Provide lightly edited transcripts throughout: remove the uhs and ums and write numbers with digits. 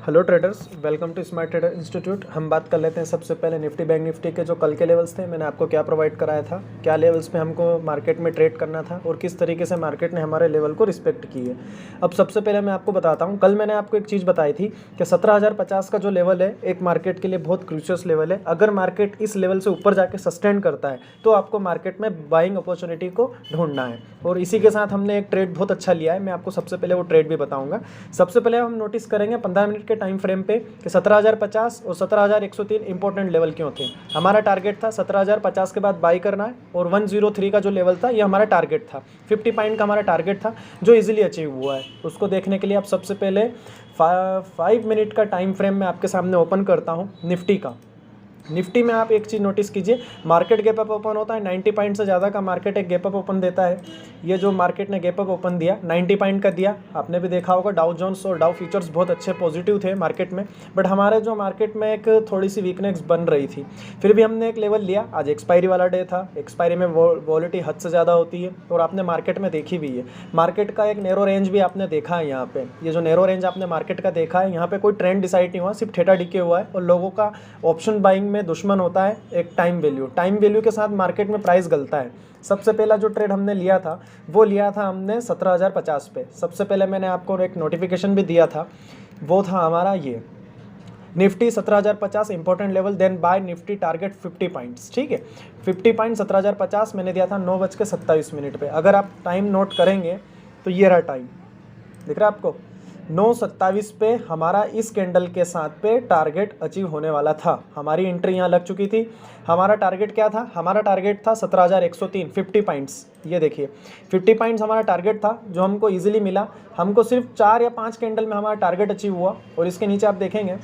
Hello traders, welcome to smart trader institute. हम बात कर लेते हैं सबसे पहले निफ्टी बैंक निफ्टी के जो कल के लेवल्स थे, मैंने आपको क्या प्रोवाइड कराया था, क्या लेवल्स पे हमको मार्केट में ट्रेड करना था और किस तरीके से मार्केट ने हमारे लेवल को रिस्पेक्ट की है। अब सबसे पहले मैं आपको बताता हूँ, कल मैंने आपको एक चीज़ बताई थी कि 17,050 का जो लेवल है एक मार्केट के लिए बहुत क्रूशियस लेवल है। अगर मार्केट इस लेवल से ऊपर जाके सस्टेन करता है तो आपको मार्केट में बाइंग अपॉर्चुनिटी को ढूंढना है, और इसी के साथ हमने एक ट्रेड बहुत अच्छा लिया है। मैं आपको सबसे पहले वो ट्रेड भी बताऊँगा। सबसे पहले हम नोटिस करेंगे 15 मिनट के टाइम फ्रेम पे कि 17,050 और 17,103 इंपॉर्टेंट लेवल क्यों थे। हमारा टारगेट था 17,050 के बाद बाई करना है, और 103 का जो लेवल था ये हमारा टारगेट था। 50 पॉइंट का हमारा टारगेट था जो इजीली अचीव हुआ है। उसको देखने के लिए आप सबसे पहले 5 मिनट का टाइम फ्रेम मैं आपके सामने ओपन करता हूँ निफ्टी का। निफ्टी में आप एक चीज़ नोटिस कीजिए, मार्केट गैप अप ओपन होता है 90 पॉइंट से ज़्यादा का मार्केट एक गैप अप ओपन देता है। ये जो मार्केट ने गैप अप ओपन दिया 90 पॉइंट का दिया, आपने भी देखा होगा डाउ जोन्स और डाउ फ्यूचर्स बहुत अच्छे पॉजिटिव थे मार्केट में, बट हमारे जो मार्केट में एक थोड़ी सी वीकनेस बन रही थी। फिर भी हमने एक लेवल लिया। आज एक्सपायरी वाला डे था, एक्सपायरी में वॉलिटी हद से ज़्यादा होती है और आपने मार्केट में देखी भी है। मार्केट का एक नैरो रेंज भी आपने देखा है यहाँ पे। ये जो नैरो रेंज आपने मार्केट का देखा है, यहाँ पे कोई ट्रेंड डिसाइड नहीं हुआ, सिर्फ ठेठा डिके हुआ है। और लोगों का ऑप्शन बाइंग में दुश्मन होता है एक टाइम वैल्यू के साथ मार्केट में प्राइस गलता है। सबसे पहला जो ट्रेड हमने लिया था वो लिया था हमने 17,050 पे। सबसे पहले मैंने आपको एक नोटिफिकेशन भी दिया था, वो था हमारा ये Nifty 17,050 important level, then buy nifty target 50 points. ठीक है, 50 पॉइंट 17,050 मैंने दिया था 9:27 पे। अगर आप टाइम नोट करेंगे तो ये रहा टाइम, दिख रहा है आपको 9:27 पे हमारा इस कैंडल के साथ पे टारगेट अचीव होने वाला था। हमारी एंट्री यहाँ लग चुकी थी। हमारा टारगेट क्या था? हमारा टारगेट था 17,103, 50 पॉइंट्स। ये देखिए 50 पॉइंट्स हमारा टारगेट था जो हमको इजीली मिला। हमको सिर्फ 4 या 5 कैंडल में हमारा टारगेट अचीव हुआ। और इसके नीचे आप देखेंगे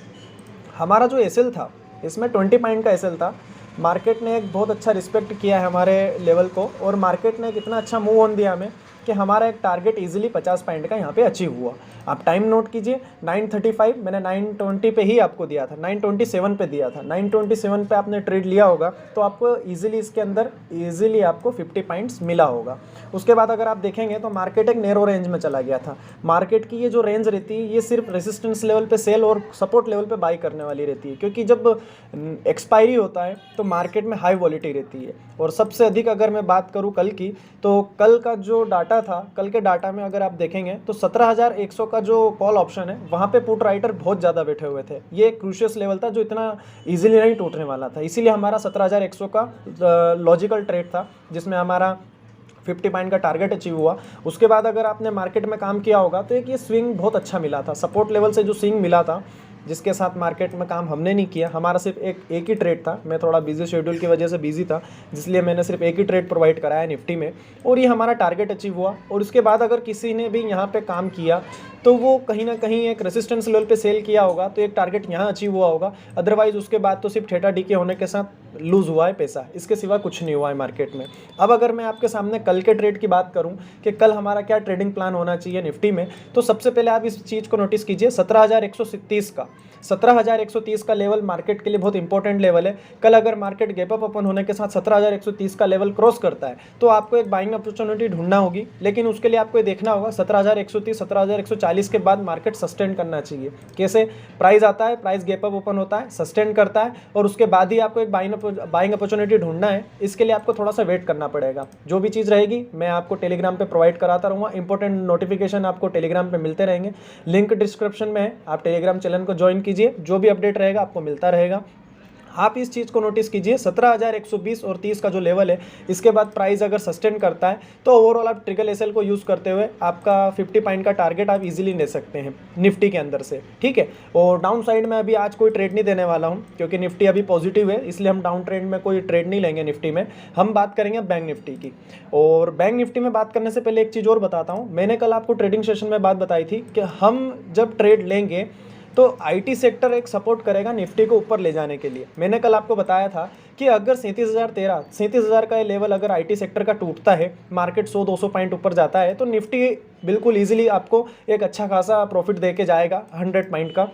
हमारा जो एसएल था, इसमें 20 पॉइंट का एसएल था। मार्केट ने एक बहुत अच्छा रिस्पेक्ट किया है हमारे लेवल को, और मार्केट ने कितना अच्छा मूव ऑन दिया हमें कि हमारा एक टारगेट इजीली 50 पॉइंट का यहाँ पे अचीव हुआ। आप टाइम नोट कीजिए 9:35, मैंने 9:20 पे ही आपको दिया था, 9:27 पे दिया था। 9:27 पे आपने ट्रेड लिया होगा तो आपको इजीली इसके अंदर इजीली आपको 50 पॉइंट्स मिला होगा। उसके बाद अगर आप देखेंगे तो मार्केट एक नैरो रेंज में चला गया था। मार्केट की ये जो रेंज रहती है ये सिर्फ रेजिस्टेंस लेवल पे सेल और सपोर्ट लेवल पे बाई करने वाली रहती है, क्योंकि जब एक्सपायरी होता है तो मार्केट में हाई वॉलिटी रहती है। और सबसे अधिक अगर मैं बात करूँ कल की, तो कल का जो डाटा था, कल के डाटा में अगर आप देखेंगे तो 17,100 का जो कॉल ऑप्शन है वहाँ पे पुट राइटर बहुत ज़्यादा बैठे हुए थे। ये एक क्रूशियस लेवल था जो इतना इजीली नहीं टूटने वाला था, इसीलिए हमारा 17,100 का लॉजिकल ट्रेड था जिसमें हमारा 50 पॉइंट का टारगेट अचीव हुआ। उसके बाद अगर आपने मार्केट में काम किया होगा तो एक ये स्विंग बहुत अच्छा मिला था, सपोर्ट लेवल से जो स्विंग मिला था जिसके साथ मार्केट में काम हमने नहीं किया। हमारा सिर्फ एक ही ट्रेड था। मैं थोड़ा बिजी शेड्यूल की वजह से बिजी था, जिसलिए मैंने सिर्फ एक ही ट्रेड प्रोवाइड कराया निफ्टी में, और ये हमारा टारगेट अचीव हुआ। और उसके बाद अगर किसी ने भी यहाँ पे काम किया तो वो कहीं ना कहीं एक रेजिस्टेंस लेवल पे सेल किया होगा तो एक टारगेट यहाँ अचीव हुआ होगा। अदरवाइज उसके बाद तो सिर्फ ठेठा डीके होने के साथ लूज़ हुआ है पैसा, इसके सिवा कुछ नहीं हुआ है मार्केट में। अब अगर मैं आपके सामने कल के ट्रेड की बात करूं कि कल हमारा क्या ट्रेडिंग प्लान होना चाहिए निफ्टी में, तो सबसे पहले आप इस चीज़ को नोटिस कीजिए 17,130 का लेवल मार्केट के लिए बहुत इंपॉर्टेंट लेवल है। कल अगर मार्केट गैप अप ओपन होने के साथ 17,130 का लेवल क्रॉस करता है तो आपको एक बाइंग अपॉर्चुनिटी ढूंढना होगी, लेकिन उसके लिए आपको देखना होगा 17,130 17,140 के बाद मार्केट सस्टेन करना चाहिए। कैसे? प्राइस आता है, प्राइस गैप अप ओपन होता है, सस्टेन करता है, और उसके बाद ही आपको एक बाइंग अपॉर्चुनिटी ढूंढना है। इसके लिए आपको थोड़ा सा वेट करना पड़ेगा। जो भी चीज़ रहेगी मैं आपको टेलीग्राम पे प्रोवाइड कराता रहूँगा। इंपॉर्टेंट नोटिफिकेशन आपको टेलीग्राम पे मिलते रहेंगे, लिंक डिस्क्रिप्शन में है, आप टेलीग्राम चैनल को ज्वाइन कीजिए, जो भी अपडेट रहेगा आपको मिलता रहेगा। आप इस चीज़ को नोटिस कीजिए 17,120 और 30 का जो लेवल है, इसके बाद प्राइस अगर सस्टेन करता है तो ओवरऑल आप ट्रिगल एसएल को यूज़ करते हुए आपका 50 पॉइंट का टारगेट आप इजीली ले सकते हैं निफ्टी के अंदर से। ठीक है, और डाउन साइड में अभी आज कोई ट्रेड नहीं देने वाला हूं क्योंकि निफ्टी अभी पॉजिटिव है, इसलिए हम डाउन ट्रेंड में कोई ट्रेड नहीं लेंगे निफ्टी में। हम बात करेंगे बैंक निफ्टी की। और बैंक निफ्टी में बात करने से पहले एक चीज़ और बताता हूँ। मैंने कल आपको ट्रेडिंग सेशन में बात बताई थी कि हम जब ट्रेड लेंगे तो आईटी सेक्टर एक सपोर्ट करेगा निफ्टी को ऊपर ले जाने के लिए। मैंने कल आपको बताया था कि अगर 37,000 का लेवल अगर आईटी सेक्टर का टूटता है, मार्केट 100-200 पॉइंट ऊपर जाता है, तो निफ्टी बिल्कुल इजीली आपको एक अच्छा खासा प्रॉफिट दे के जाएगा 100 पॉइंट का।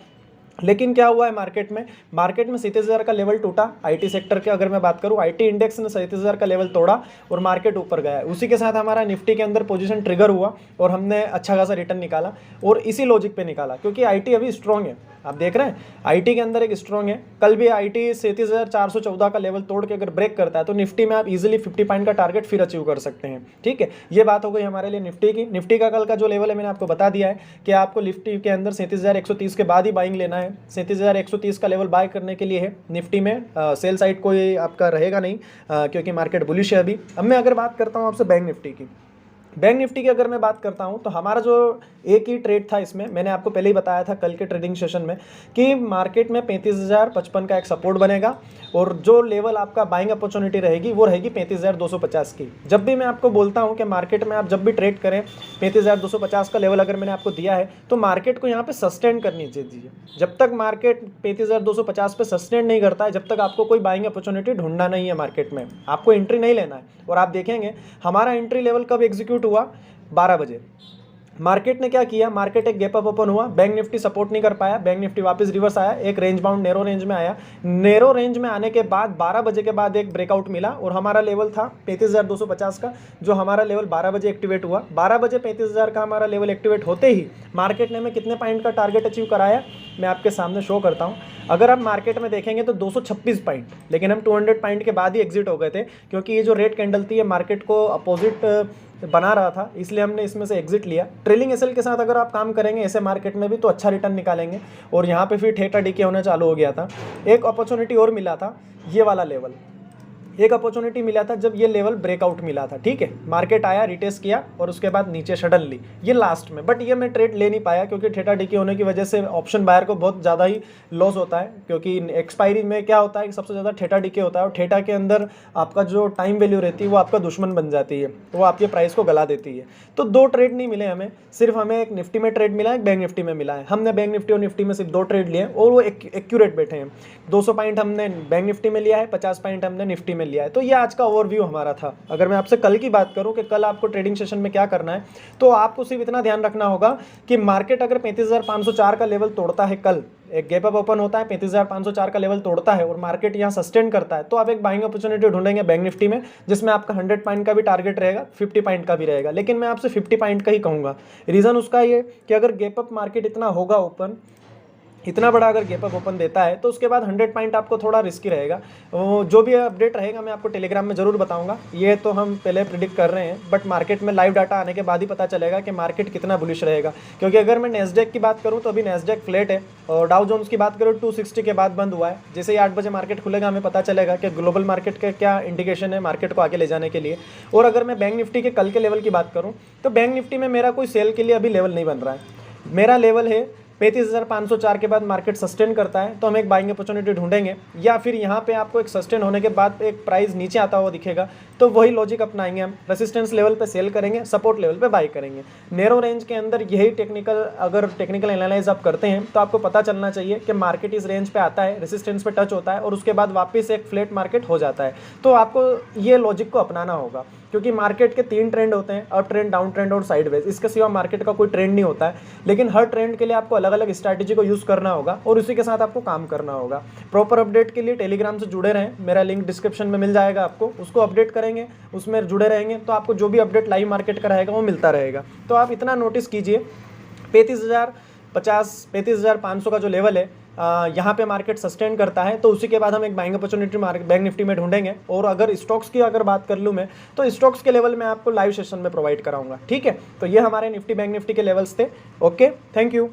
लेकिन क्या हुआ है मार्केट में 37,000 का लेवल टूटा। आईटी सेक्टर के अगर मैं बात करूं, आईटी इंडेक्स ने 37,000 का लेवल तोड़ा और मार्केट ऊपर गया है। उसी के साथ हमारा निफ्टी के अंदर पोजीशन ट्रिगर हुआ और हमने अच्छा खासा रिटर्न निकाला, और इसी लॉजिक पे निकाला क्योंकि आईटी अभी स्ट्रॉन्ग है। आप देख रहे हैं आईटी के अंदर एक स्ट्रॉन्ग है। कल भी आईटी 37,414 का लेवल तोड़ के अगर ब्रेक करता है तो निफ्टी में आप इजीली 50 पॉइंट का टारगेट फिर अचीव कर सकते हैं। ठीक है, ये बात हो गई हमारे लिए निफ्टी की। निफ्टी का कल का जो लेवल है मैंने आपको बता दिया है कि आपको निफ्टी के अंदर 37,130 के बाद ही बाइंग लेना है। 37,130 का लेवल बाय करने के लिए है। निफ्टी में सेल साइड कोई आपका रहेगा नहीं क्योंकि मार्केट बुलिश है अभी। अब मैं अगर बात करता हूँ आपसे बैंक निफ्टी की, बैंक निफ्टी की अगर मैं बात करता हूं तो हमारा जो एक ही ट्रेड था इसमें, मैंने आपको पहले ही बताया था कल के ट्रेडिंग सेशन में कि मार्केट में 35,055 का एक सपोर्ट बनेगा और जो लेवल आपका बाइंग अपॉर्चुनिटी रहेगी वो रहेगी 35,250 की। जब भी मैं आपको बोलता हूं कि मार्केट में आप जब भी ट्रेड करें 35,250 का लेवल अगर मैंने आपको दिया है तो मार्केट को यहाँ पे सस्टेन करनी चाहिए। जब तक मार्केट 35,250 पे सस्टेन नहीं करता है, जब तक आपको कोई बाइंग अपॉर्चुनिटी ढूंढना नहीं है मार्केट में, आपको एंट्री नहीं लेना है। और आप देखेंगे हमारा एंट्री लेवल कब एग्जीक्यूट हुआ, 12 बजे। मार्केट ने क्या किया, मार्केट एक गैप अप ओपन हुआ, बैंक निफ्टी सपोर्ट नहीं कर पाया, बैंक निफ्टी वापस रिवर्स आया, एक रेंज बाउंड नैरो रेंज में आया। नैरो रेंज में आने के बाद 12 बजे के बाद एक ब्रेकआउट मिला और हमारा लेवल था 35,250 का, जो हमारा लेवल 12 बजे एक्टिवेट हुआ। 12 बजे 35,000 का हमारा लेवल एक्टिवेट होते ही मार्केट ने हमें कितने पॉइंट का टारगेट अचीव कराया, मैं आपके सामने शो करता हूँ। अगर आप मार्केट में देखेंगे तो 226 पॉइंट, लेकिन हम 200 पॉइंट के बाद ही एग्जिट हो गए थे क्योंकि ये जो रेड कैंडल थी ये मार्केट को अपोजिट बना रहा था, इसलिए हमने इसमें से एग्जिट लिया। ट्रेलिंग एसएल के साथ अगर आप काम करेंगे ऐसे मार्केट में भी तो अच्छा रिटर्न निकालेंगे। और यहाँ पे फिर ठेठा डीके होना चालू हो गया था। एक अपॉर्चुनिटी और मिला था, ये वाला लेवल, एक अपॉर्चुनिटी मिला था जब ये लेवल ब्रेकआउट मिला था। ठीक है, मार्केट आया, रिटेस्ट किया और उसके बाद नीचे शटल ली, ये लास्ट में। बट ये मैं ट्रेड ले नहीं पाया क्योंकि ठेठा डीके होने की वजह से ऑप्शन बायर को बहुत ज़्यादा ही लॉस होता है, क्योंकि एक्सपायरी में क्या होता है कि सबसे ज़्यादा ठेठा डीके होता है और ठेठा के अंदर आपका जो टाइम वैल्यू रहती है वो आपका दुश्मन बन जाती है, वो आपके प्राइस को गला देती है। तो 2 ट्रेड नहीं मिले हमें, सिर्फ हमें एक निफ्टी में ट्रेड मिला है, एक बैंक निफ्टी में मिला है। हमने बैंक निफ्टी और निफ्टी में सिर्फ 2 ट्रेड लिए और वो एक्यूरेट बैठे हैं। 200 पॉइंट हमने बैंक निफ्टी में लिया है, 50 पॉइंट हमने निफ्टी में लिया है। तो ये आज का ओवरव्यू हमारा था। अगर मैं आपसे कल की बात करूं कि कल आपको ट्रेडिंग सेशन में क्या करना है, तो आपको सिर्फ इतना ध्यान रखना होगा कि मार्केट अगर 35,504 का लेवल तोड़ता है, कल एक गैप अप ओपन होता है 35,504 का लेवल तोड़ता है और मार्केट यहाँ सस्टेन करता है, तो आप एक बाइंग अपॉर्चुनिटी ढूंढेंगे बैंक निफ्टी में, जिसमें आपका 100 पॉइंट का भी टारगेट रहेगा, 50 पॉइंट का भी रहेगा। लेकिन मैं आपसे 50 पॉइंट का ही कहूँगा। रीज़न उसका ये कि अगर गैप अप मार्केट इतना होगा ओपन, इतना बड़ा अगर गैप अप ओपन देता है तो उसके बाद 100 पॉइंट आपको थोड़ा रिस्की रहेगा। जो भी अपडेट रहेगा मैं आपको टेलीग्राम में ज़रूर बताऊंगा। ये तो हम पहले प्रिडिक्ट कर रहे हैं, बट मार्केट में लाइव डाटा आने के बाद ही पता चलेगा कि मार्केट कितना बुलिश रहेगा। क्योंकि अगर मैं नैस्डैक की बात करूँ तो अभी नैस्डैक फ्लैट है और डाउ जोन्स की बात करूँ 260 के बाद बंद हुआ है। जैसे ही 8 बजे मार्केट खुलेगा हमें पता चलेगा कि ग्लोबल मार्केट का क्या इंडिकेशन है मार्केट को आगे ले जाने के लिए। और अगर मैं बैंक निफ्टी के कल के लेवल की बात करूँ तो बैंक निफ्टी में मेरा कोई सेल के लिए अभी लेवल नहीं बन रहा है। मेरा लेवल है 35,504 के बाद मार्केट सस्टेन करता है तो हम एक बाइंग अपॉर्चुनिटी ढूंढेंगे, या फिर यहाँ पे आपको एक सस्टेन होने के बाद एक प्राइस नीचे आता हुआ दिखेगा तो वही लॉजिक अपनाएंगे। हम रेसिस्टेंस लेवल पे सेल करेंगे, सपोर्ट लेवल पे बाई करेंगे। नैरो रेंज के अंदर यही अगर टेक्निकल एनालाइज आप करते हैं तो आपको पता चलना चाहिए कि मार्केट इस रेंज पे आता है, रेसिस्टेंस पे टच होता है और उसके बाद वापस एक फ्लैट मार्केट हो जाता है। तो आपको ये लॉजिक को अपनाना होगा, क्योंकि मार्केट के 3 ट्रेंड होते हैं, अप ट्रेंड, डाउन ट्रेंड और साइडवेज। इसके सिवा मार्केट का कोई ट्रेंड नहीं होता है। लेकिन हर ट्रेंड के लिए आपको अलग अलग स्ट्रैटेजी को यूज़ करना होगा और उसी के साथ आपको काम करना होगा। प्रॉपर अपडेट के लिए टेलीग्राम से जुड़े रहें, मेरा लिंक डिस्क्रिप्शन में मिल जाएगा आपको, उसको अपडेट करेंगे, उसमें जुड़े रहेंगे तो आपको जो भी अपडेट लाइव मार्केट का रहेगा वो मिलता रहेगा। तो आप इतना नोटिस कीजिए 35,500 का जो लेवल है यहाँ पे मार्केट सस्टेन करता है तो उसी के बाद हम एक बाइंग अपॉर्चुनिटी बैंक निफ्टी में ढूंढेंगे। और अगर स्टॉक्स की अगर बात कर लूँ मैं तो स्टॉक्स के लेवल मैं आपको लाइव सेशन में प्रोवाइड कराऊंगा। ठीक है, तो ये हमारे निफ्टी बैंक निफ्टी के लेवल्स थे। Okay, thank you.